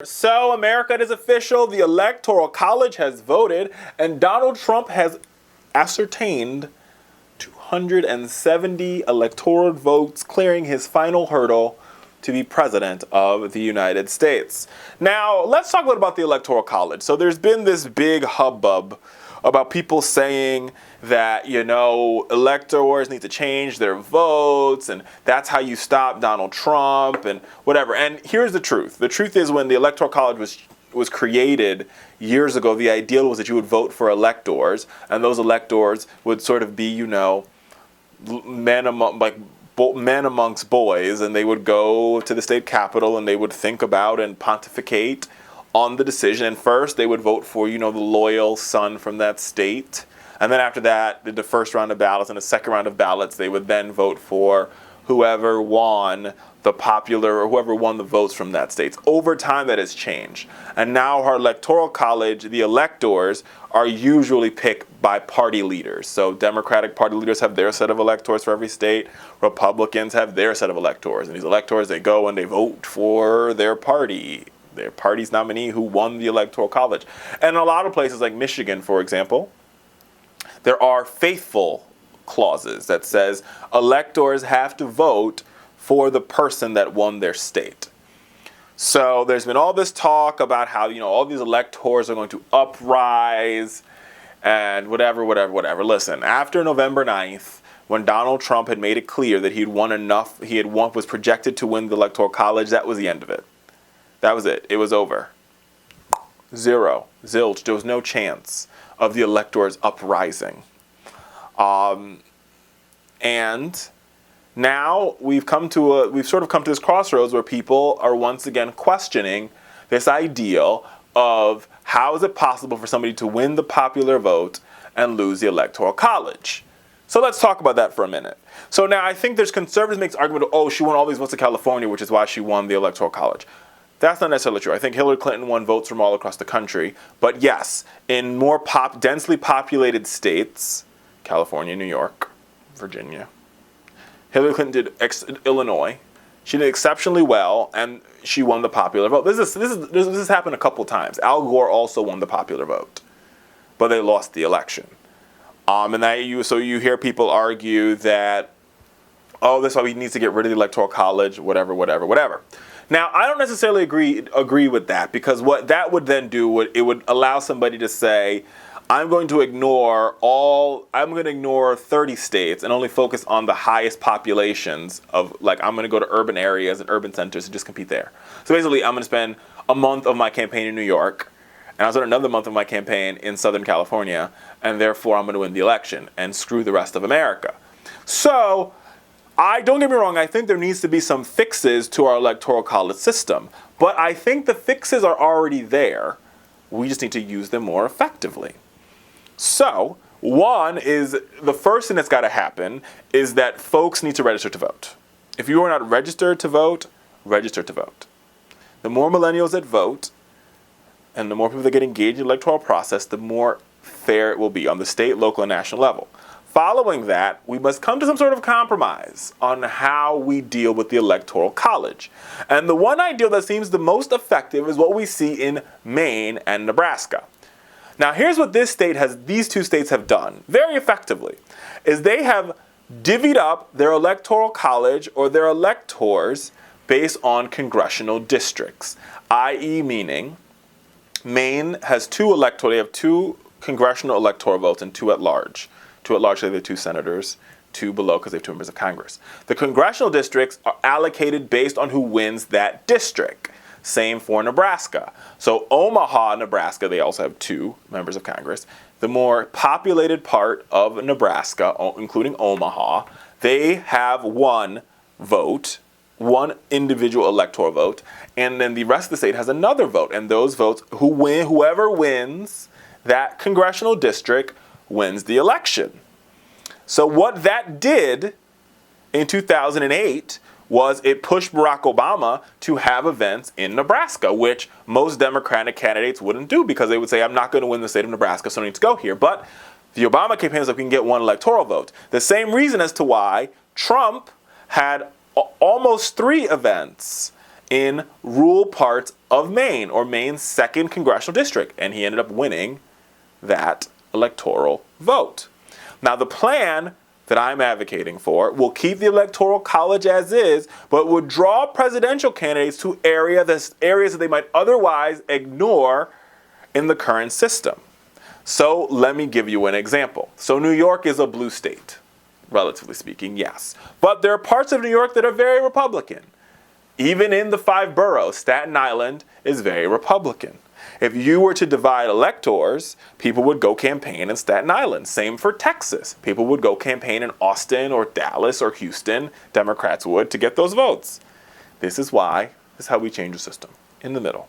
So, America, it is official. The Electoral College has voted, and Donald Trump has ascertained 270 electoral votes, clearing his final hurdle to be president of the United States. Now, let's talk a little about the Electoral College. So, there's been this big hubbub about people saying that, electors need to change their votes, and that's how you stop Donald Trump and whatever. And here's the truth. The truth is, when the Electoral College was created years ago, the ideal was that you would vote for electors, and those electors would sort of be, men amongst boys, and they would go to the state capitol and they would think about and pontificate on the decision. And first they would vote for, the loyal son from that state. And then after that, the first round of ballots and the second round of ballots, they would then vote for whoever won the popular or whoever won the votes from that state. Over time, that has changed. And now our Electoral College, the electors, are usually picked by party leaders. So Democratic Party leaders have their set of electors for every state. Republicans have their set of electors. And these electors, they go and they vote for their party's nominee who won the Electoral College. And in a lot of places like Michigan, for example, there are faithful clauses that says electors have to vote for the person that won their state. So there's been all this talk about how, all these electors are going to uprise and whatever. Listen, after November 9th, when Donald Trump had made it clear that was projected to win the Electoral College, that was the end of it. That was it. It was over. Zero. Zilch. There was no chance of the electors uprising. And now we've sort of come to this crossroads where people are once again questioning this ideal of how is it possible for somebody to win the popular vote and lose the Electoral College. So let's talk about that for a minute. So now I think there's conservatives makes argument of, she won all these votes in California, which is why she won the Electoral College. That's not necessarily true. I think Hillary Clinton won votes from all across the country. But yes, in more densely populated states, California, New York, Virginia, Hillary Clinton did Illinois. She did exceptionally well, and she won the popular vote. This has happened a couple times. Al Gore also won the popular vote, but they lost the election. So you hear people argue that, that's why we need to get rid of the Electoral College, whatever. Now, I don't necessarily agree with that, because what that would then do, it would allow somebody to say, I'm going to ignore 30 states and only focus on the highest populations of, I'm going to go to urban areas and urban centers and just compete there. So basically, I'm going to spend a month of my campaign in New York, and I'll spend another month of my campaign in Southern California, and therefore I'm going to win the election and screw the rest of America. So, don't get me wrong, I think there needs to be some fixes to our Electoral College system. But I think the fixes are already there. We just need to use them more effectively. So, the first thing that's got to happen is that folks need to register to vote. If you are not registered to vote, register to vote. The more millennials that vote, and the more people that get engaged in the electoral process, the more fair it will be on the state, local, and national level. Following that, we must come to some sort of compromise on how we deal with the Electoral College. And the one ideal that seems the most effective is what we see in Maine and Nebraska. Now, here's what these two states have done very effectively, is they have divvied up their Electoral College or their electors based on congressional districts, i.e. meaning Maine has they have two congressional electoral votes and two at large. Two at large, they have 2 senators, 2 below because they have 2 members of Congress. The congressional districts are allocated based on who wins that district. Same for Nebraska. So Omaha, Nebraska, they also have 2 members of Congress. The more populated part of Nebraska, including Omaha, they have 1 vote, 1 individual electoral vote, and then the rest of the state has another vote. And those votes, whoever wins that congressional district wins the election. So what that did in 2008 was it pushed Barack Obama to have events in Nebraska, which most Democratic candidates wouldn't do because they would say, I'm not going to win the state of Nebraska, so I need to go here. But the Obama campaign was like, we can get 1 electoral vote. The same reason as to why Trump had almost 3 events in rural parts of Maine, or Maine's 2nd congressional district, and he ended up winning that electoral vote. Now, the plan that I'm advocating for will keep the Electoral College as is, but would draw presidential candidates to areas that they might otherwise ignore in the current system. So let me give you an example. So New York is a blue state, relatively speaking, yes. But there are parts of New York that are very Republican. Even in the 5 boroughs, Staten Island is very Republican. If you were to divide electors, people would go campaign in Staten Island. Same for Texas. People would go campaign in Austin or Dallas or Houston, Democrats would, to get those votes. This is how we change the system, in the middle.